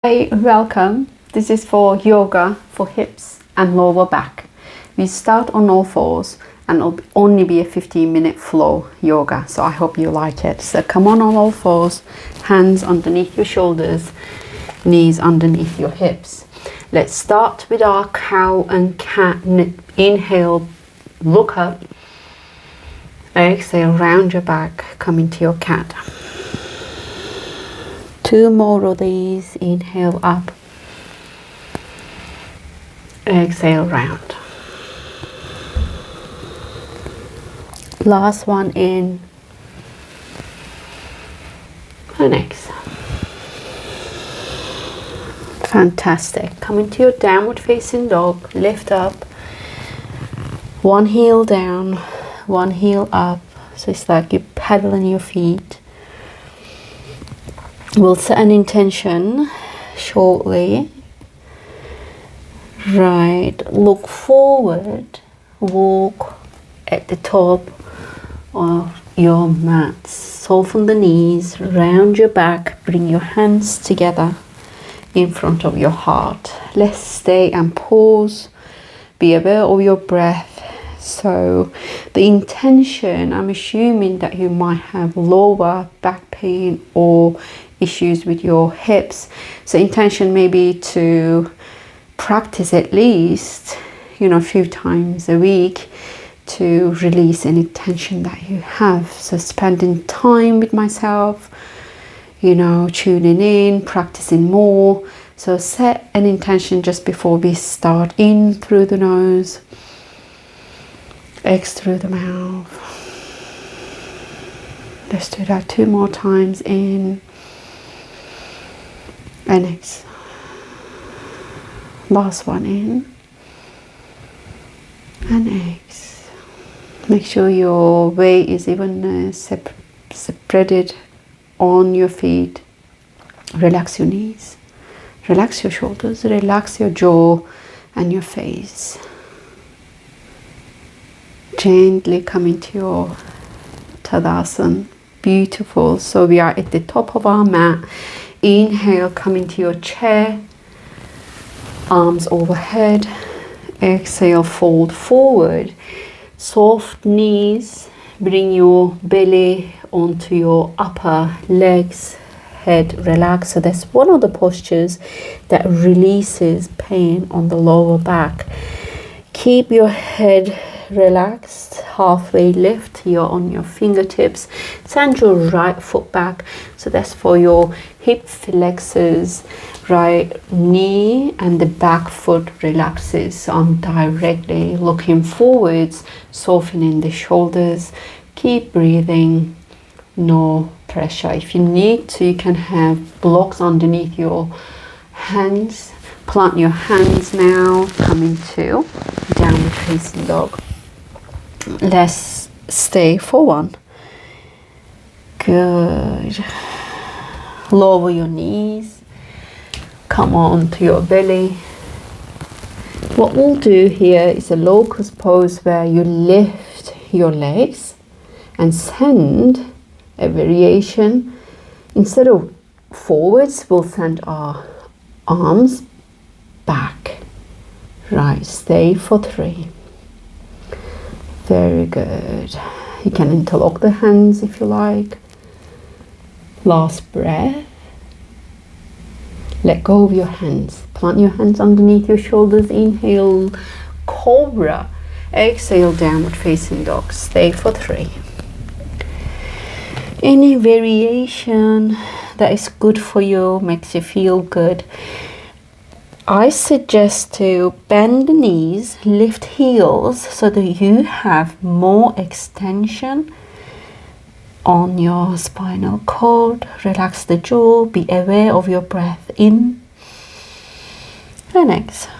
Hi, welcome. This is for yoga for hips and lower back. We start on all fours and it'll only be a 15-minute flow yoga. So I hope you like it. So come on all fours, hands underneath your shoulders, knees underneath your hips. Let's start with our cow and cat. Inhale, look up. Exhale, round your back, come into your cat. Two more of these. Inhale up. Exhale round. Last one in. And exhale. Fantastic. Come into your downward facing dog. Lift up. One heel down, one heel up. So it's like you're pedaling your feet. We'll set an intention shortly. Right, look forward, walk at the top of your mat. Soften the knees, round your back, bring your hands together in front of your heart. Let's stay and pause. Be aware of your breath. So the intention, I'm assuming that you might have lower back pain or issues with your hips. So intention may be to practice at least, a few times a week to release any tension that you have. So spending time with myself, tuning in, practicing more. So set an intention just before we start. In through the nose, exhale through the mouth. Let's do that 2 more times. In and exhale. Last one. In and exhale. Make sure your weight is even spread on your feet. Relax your knees. Relax your shoulders. Relax your jaw and your face. Gently come into your Tadasana. Beautiful. So we are at the top of our mat. Inhale, come into your chair. Arms overhead. Exhale, fold forward. Soft knees. Bring your belly onto your upper legs. Head relax. So that's one of the postures that releases pain on the lower back. Keep your head relaxed, halfway lift. You're on your fingertips. Send your right foot back. So that's for your hip flexors. Right knee and the back foot relaxes. So I'm directly looking forwards, softening the shoulders. Keep breathing. No pressure. If you need to, you can have blocks underneath your hands. Plant your hands now. Come into downward facing dog. Let's stay for one. Good. Lower your knees. Come on to your belly. What we'll do here is a locust pose where you lift your legs and send a variation. Instead of forwards, we'll send our arms back. Right, stay for 3. Very good. You can interlock the hands if you like. Last breath. Let go of your hands. Plant your hands underneath your shoulders. Inhale, cobra. Exhale, downward facing dog. Stay for 3. Any variation that is good for you, makes you feel good. I suggest to bend the knees, lift heels so that you have more extension on your spinal cord. Relax the jaw. Be aware of your breath in and exhale.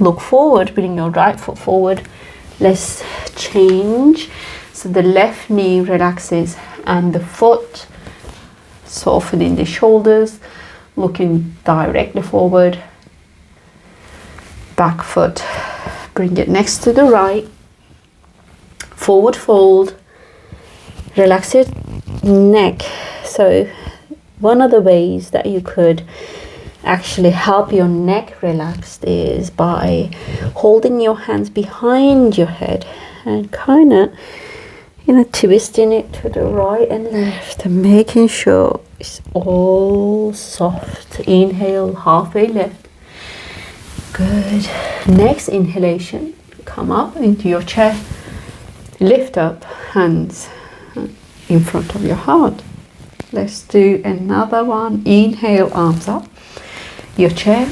Look forward. Bring your right foot forward. Let's change. So the left knee relaxes and the foot, softening the shoulders, looking directly forward. Back foot, bring it next to the right. Forward fold. Relax your neck. So one of the ways that you could actually help your neck relax is by holding your hands behind your head and kind of, you know, twisting it to the right and left and making sure it's all soft. Inhale, halfway lift. Good. Next inhalation, come up into your chair. Lift up, hands in front of your heart. Let's do another one. Inhale, arms up. Your chair.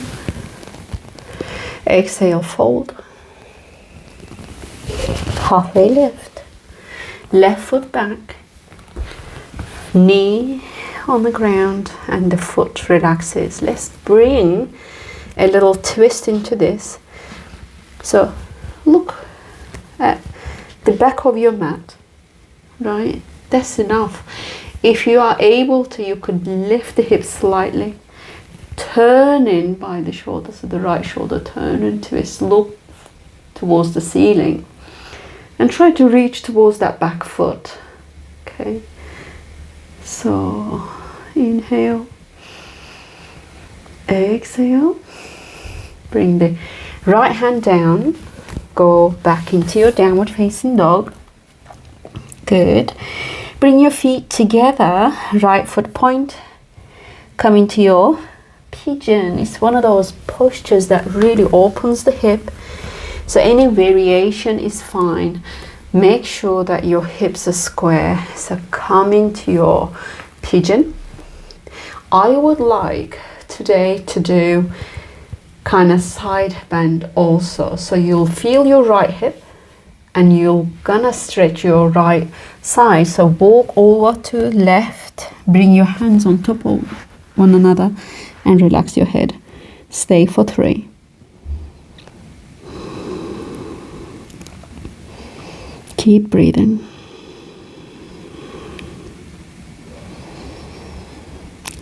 Exhale, fold. Halfway lift. Left foot back. Knee on the ground and the foot relaxes. Let's bring a little twist into this. So look at the back of your mat, right? That's enough. If you are able to, you could lift the hips slightly, turn in by the shoulder, so the right shoulder, turn and twist, look towards the ceiling and try to reach towards that back foot. Okay, so inhale, exhale, bring the right hand down, go back into your downward facing dog. Good. Bring your feet together, right foot point, come into your pigeon. It's one of those postures that really opens the hip, so any variation is fine. Make sure that your hips are square, so come into your pigeon. I would like today to do kind of side bend also, so you'll feel your right hip and you're gonna stretch your right side. So walk over to left, bring your hands on top of one another and relax your head. Stay for 3. Keep breathing.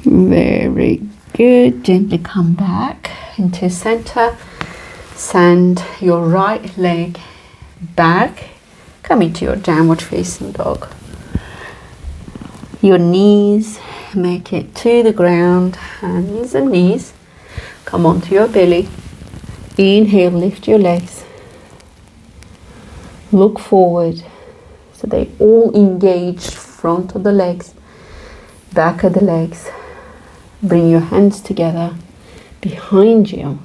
Very good. Gently come back into center. Send your right leg back. Come into your downward facing dog. Your knees, make it to the ground. Hands and knees. Come onto your belly. Inhale, lift your legs. Look forward. So they all engaged, front of the legs, back of the legs. Bring your hands together behind you.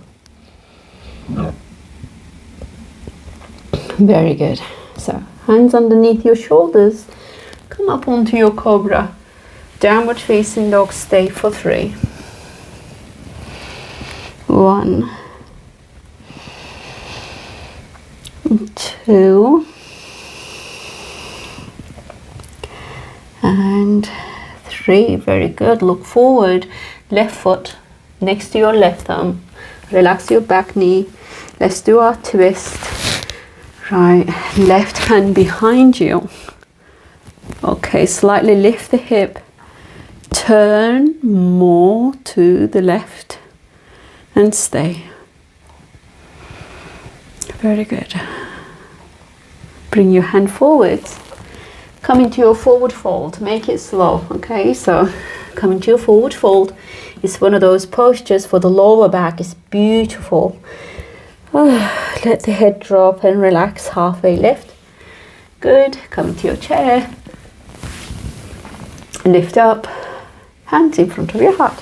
Very good. So hands underneath your shoulders. Come up onto your cobra. Downward facing dog. Stay for 3. 1, 2, and 3. Very good. Look forward. Left foot next to your left arm. Relax your back knee. Let's do our twist. Right, left hand behind you. Okay, slightly lift the hip. Turn more to the left and stay. Very good. Bring your hand forwards. Come into your forward fold. Make it slow, okay? So come into your forward fold. It's one of those postures for the lower back. It's beautiful. Let the head drop and relax. Halfway lift. Good. Come into your chair. Lift up. Hands in front of your heart.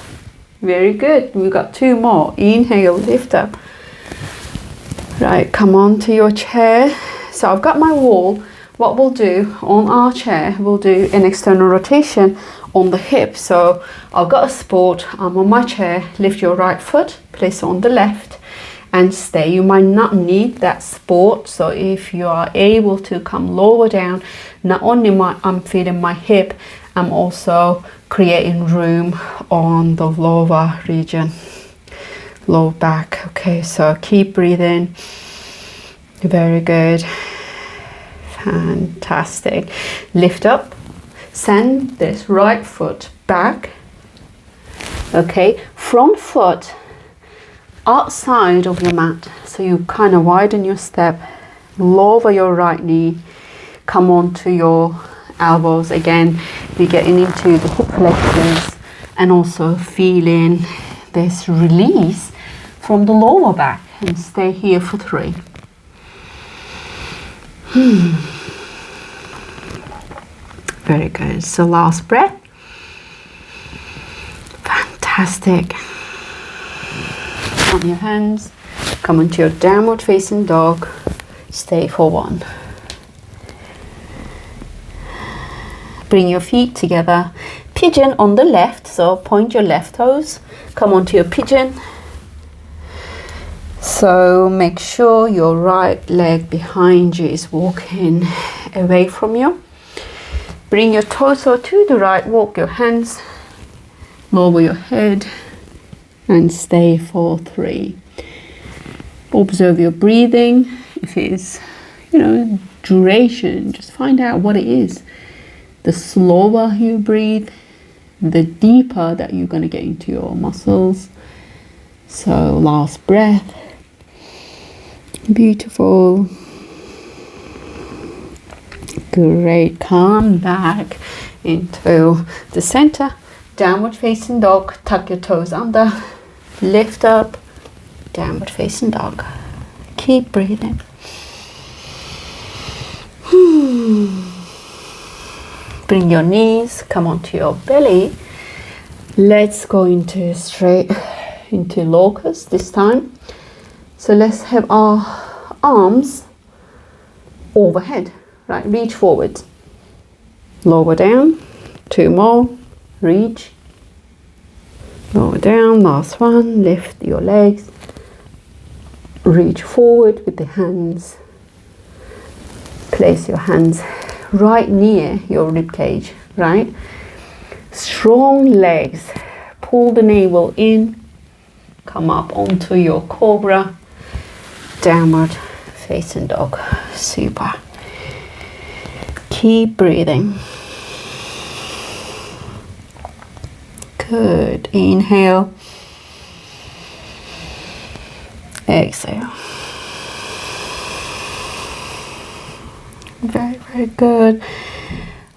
Very good. We've got 2 more. Inhale, lift up. Right, come on to your chair. So I've got my wall. What we'll do on our chair, we'll do an external rotation on the hip. So I've got a support. I'm on my chair. Lift your right foot. Place on the left. And stay. You might not need that support, so if you are able to come lower down, not only I'm feeling my hip, I'm also creating room on the lower region, low back. Okay, so keep breathing. Very good. Fantastic. Lift up. Send this right foot back. Okay, front foot outside of your mat, so you kind of widen your step, lower your right knee, come on to your elbows. Again, we're getting into the hip flexors and also feeling this release from the lower back, and stay here for 3. Very good. So last breath. Fantastic. On your hands, come into your downward facing dog, stay for 1. Bring your feet together, pigeon on the left, so point your left toes, come onto your pigeon. So make sure your right leg behind you is walking away from you. Bring your torso to the right, walk your hands, lower your head, and stay for 3. Observe your breathing. If it is, duration, just find out what it is. The slower you breathe, the deeper that you're going to get into your muscles. So last breath. Beautiful. Great. Come back into the center. Downward facing dog. Tuck your toes under. Lift up. Downward facing dog. Keep breathing. Bring your knees, come onto your belly. Let's go into straight into locust this time. So let's have our arms overhead, right? Reach forward, lower down, 2 more, reach, lower down, last one, lift your legs, reach forward with the hands, place your hands right near your rib cage, right? Strong legs, pull the navel in, come up onto your cobra, downward facing dog. Super. Keep breathing. Good. Inhale. Exhale. Very, very good.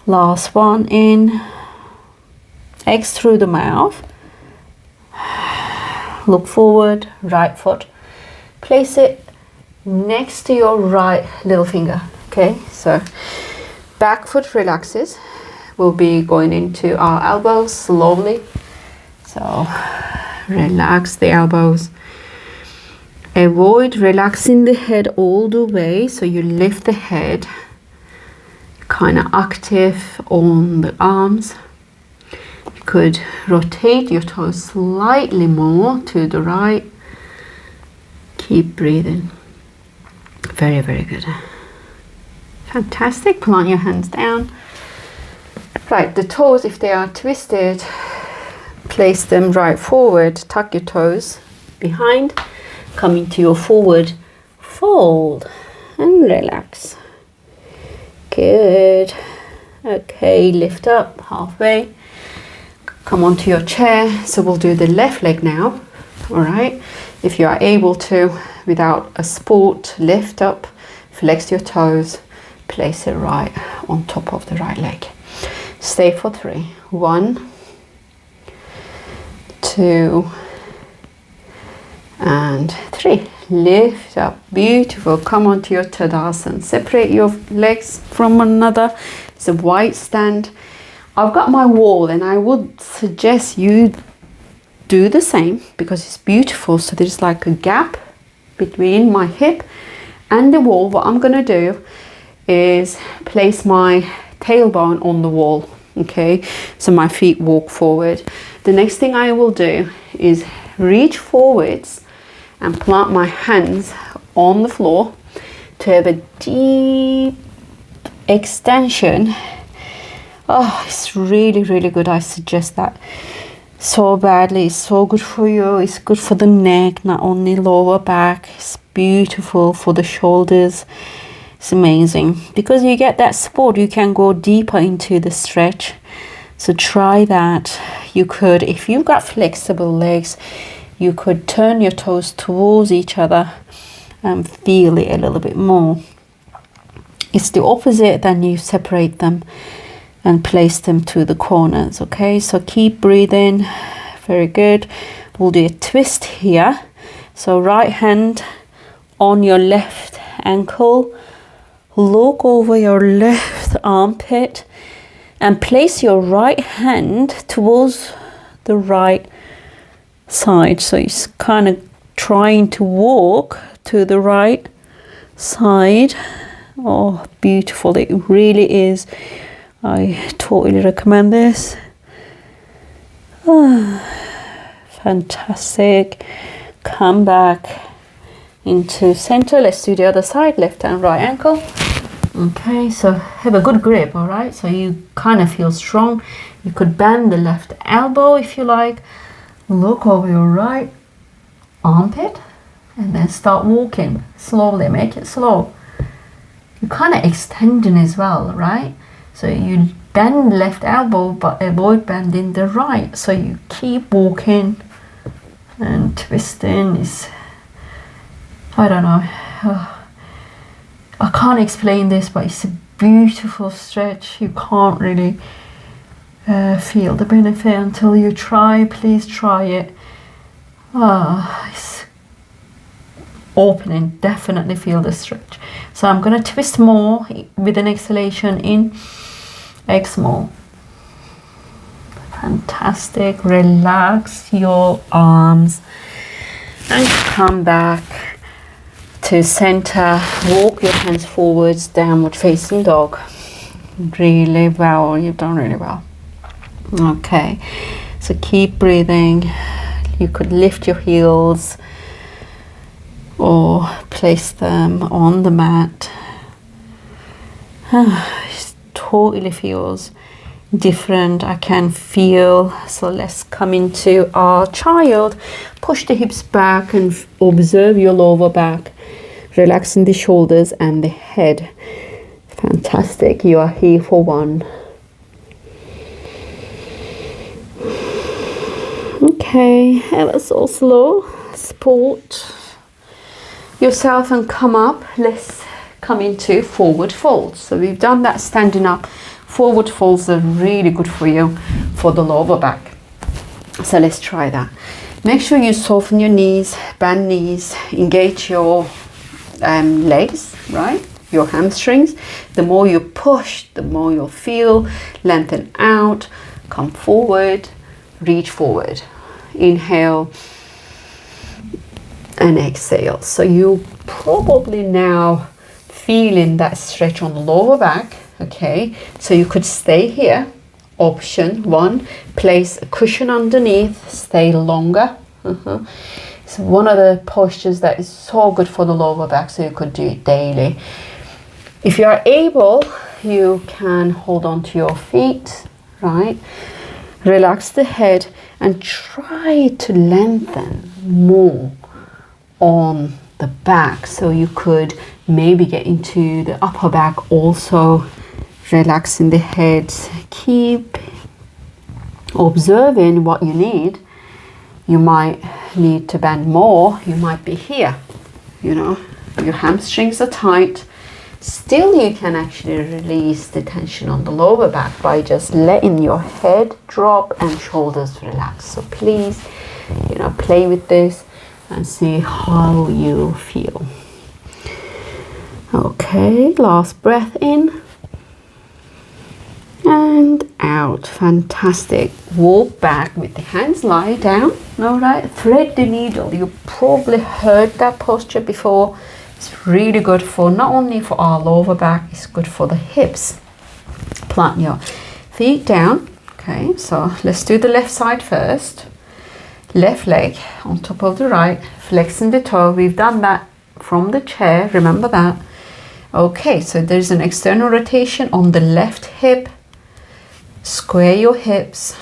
Last one in. X through the mouth. Look forward, right foot. Place it next to your right little finger. Okay, so back foot relaxes. We'll be going into our elbows slowly. So relax the elbows. Avoid relaxing the head all the way. So you lift the head, kind of active on the arms. You could rotate your toes slightly more to the right. Keep breathing. Very, very good. Fantastic. Plant your hands down. Right, the toes, if they are twisted, place them right forward. Tuck your toes behind. Come into your forward fold and relax. Good. Okay, lift up halfway. Come onto your chair. So we'll do the left leg now. All right. If you are able to, without a support, lift up, flex your toes, place it right on top of the right leg. Stay for 3. 1, 2, and 3. Lift up. Beautiful. Come onto your Tadasana. Separate your legs from one another. It's a wide stand. I've got my wall, and I would suggest you do the same because it's beautiful. So there's like a gap between my hip and the wall. What I'm going to do is place my tailbone on the wall. Okay, so my feet walk forward. The next thing I will do is reach forwards and plant my hands on the floor to have a deep extension. Oh, it's really, really good. I suggest that so badly. It's so good for you. It's good for the neck, not only lower back. It's beautiful for the shoulders. It's amazing because you get that support. You can go deeper into the stretch. So try that. You could, if you've got flexible legs, you could turn your toes towards each other and feel it a little bit more. It's the opposite, then you separate them and place them to the corners. Okay, so keep breathing. Very good. we'll do a twist here. So right hand on your left ankle, look over your left armpit and place your right hand towards the right side. So it's kind of trying to walk to the right side. Oh, beautiful. It really is. I totally recommend this. Fantastic. Come back into center. Let's do the other side, left and right ankle. Okay, so have a good grip, all right? So you kind of feel strong. You could bend the left elbow if you like. Look over your right armpit and then start walking slowly. Make it slow. You're kind of extending as well, right? So you bend left elbow but avoid bending the right. So you keep walking and twisting. Is, I don't know. I can't explain this, but it's a beautiful stretch. You can't really feel the benefit until you try. Please try it. It's opening. Definitely feel the stretch. So I'm going to twist more with an exhalation in. Exhale. Fantastic. Relax your arms and come back to center. Walk your hands forwards, downward facing dog. Really well. You've done really well. Okay, so keep breathing. You could lift your heels or place them on the mat. It totally feels different. I can feel. So let's come into our child. Push the hips back and observe your lower back, relaxing the shoulders and the head. Fantastic. You are here for one. Okay, ever so slow. Support yourself and come up. Let's come into forward folds. So we've done that standing up. Forward folds are really good for you for the lower back. So let's try that. Make sure you soften your knees, bend knees, engage your legs, right? Your hamstrings. The more you push, the more you'll feel. Lengthen out, come forward, reach forward. Inhale and exhale. So you probably now feeling that stretch on the lower back. Okay, so you could stay here. Option one, place a cushion underneath, stay longer. It's one of the postures that is so good for the lower back, so you could do it daily. If you are able, you can hold on to your feet, right? Relax the head and try to lengthen more on the back. So you could maybe get into the upper back also, relaxing the head. Keep observing what you need. You might need to bend more. You might be here, you know, your hamstrings are tight. Still, you can actually release the tension on the lower back by just letting your head drop and shoulders relax. So please, you know, play with this and see how you feel. Okay, last breath in and out. Fantastic. Walk back with the hands, lie down. All right, thread the needle. You probably heard that posture before. It's really good for not only for our lower back, it's good for the hips. Plant your feet down. Okay, so let's do the left side first. Left leg on top of the right, flexing the toe. We've done that from the chair, remember that. Okay, so there's an external rotation on the left hip. Square your hips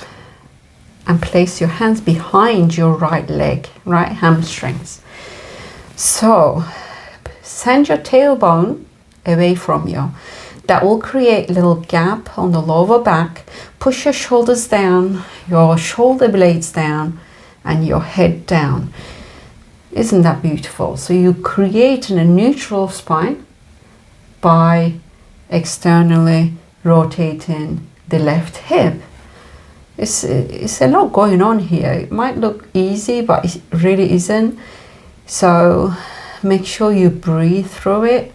and place your hands behind your right leg, right hamstrings. So send your tailbone away from you. That will create a little gap on the lower back. Push your shoulders down, your shoulder blades down, and your head down. Isn't that beautiful? So you create a neutral spine by externally rotating the left hip. it's a lot going on here. It might look easy, but it really isn't. So make sure you breathe through it.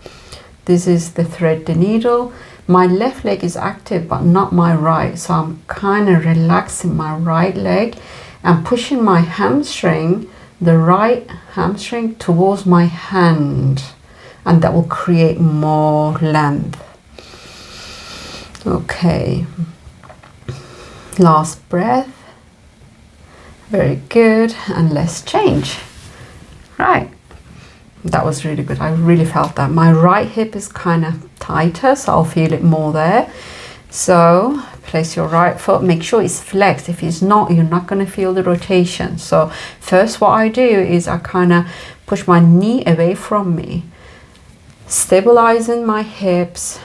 This is the thread the needle. My left leg is active, but not my right. So I'm kind of relaxing my right leg and pushing my hamstring, the right hamstring, towards my hand. And that will create more length. Okay. Last breath. Very good. And let's change. Right. That was really good. I really felt that. My right hip is kind of tighter, so I'll feel it more there. So place your right foot, make sure it's flexed. If it's not, you're not going to feel the rotation. So first what I do is I kind of push my knee away from me, stabilizing my hips,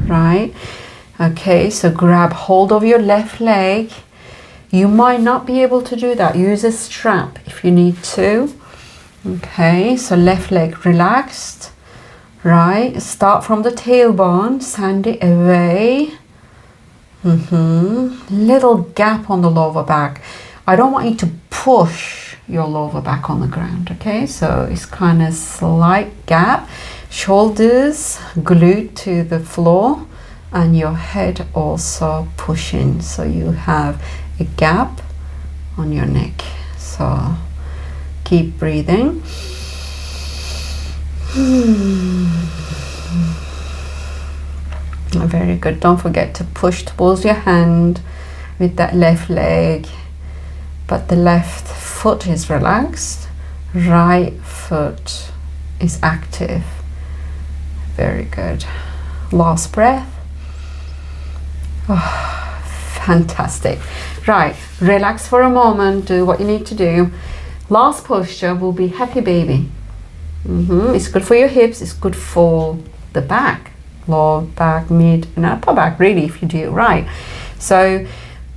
right? Okay, so grab hold of your left leg. You might not be able to do that. Use a strap if you need to. Okay, so left leg relaxed, right? Start from the tailbone, send it away. Little gap on the lower back. I don't want you to push your lower back on the ground, okay? So it's kind of slight gap. Shoulders glued to the floor and your head also pushing. So you have a gap on your neck. So keep breathing. Very good. Don't forget to push towards your hand with that left leg, but the left foot is relaxed, right foot is active. Very good. Last breath. Oh, fantastic. Right, relax for a moment, do what you need to do. Last posture will be happy baby. It's good for your hips, it's good for the back, lower back, mid and upper back, really, if you do it right. So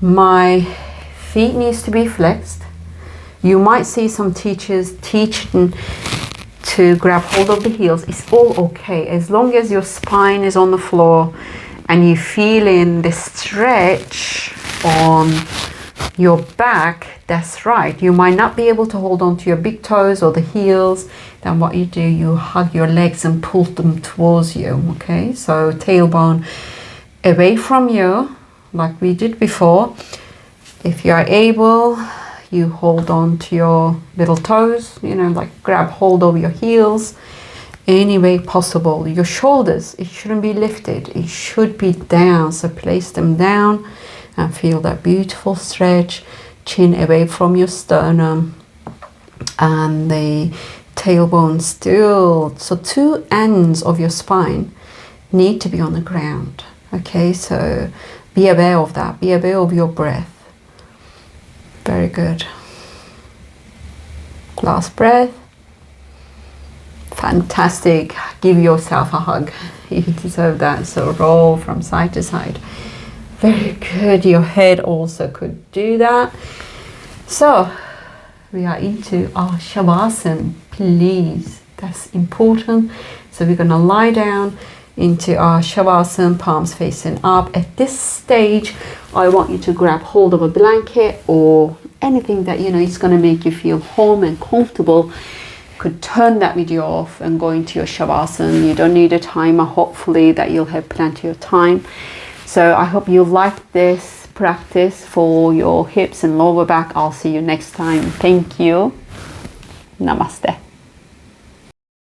my feet needs to be flexed. You might see some teachers teaching to grab hold of the heels. It's all okay as long as your spine is on the floor and you feeling the stretch on your back. That's right. You might not be able to hold on to your big toes or the heels. Then what you do, you hug your legs and pull them towards you. Okay, so tailbone away from you like we did before. If you are able, you hold on to your little toes, you know, like grab hold of your heels any way possible. Your shoulders, it shouldn't be lifted, it should be down. So place them down and feel that beautiful stretch. Chin away from your sternum and the tailbone still. So two ends of your spine need to be on the ground. Okay, so be aware of that. Be aware of your breath. Very good. Last breath. Fantastic. Give yourself a hug. You deserve that. So roll from side to side. Very good. Your head also could do that. So we are into our Shavasana. Please, that's important. So we're going to lie down into our Shavasana, palms facing up. At this stage, I want you to grab hold of a blanket or anything that you know is going to make you feel home and comfortable. Could turn that video off and go into your Shavasana. You don't need a timer. Hopefully that you'll have plenty of time. So I hope you liked this practice for your hips and lower back. I'll see you next time. Thank you. Namaste.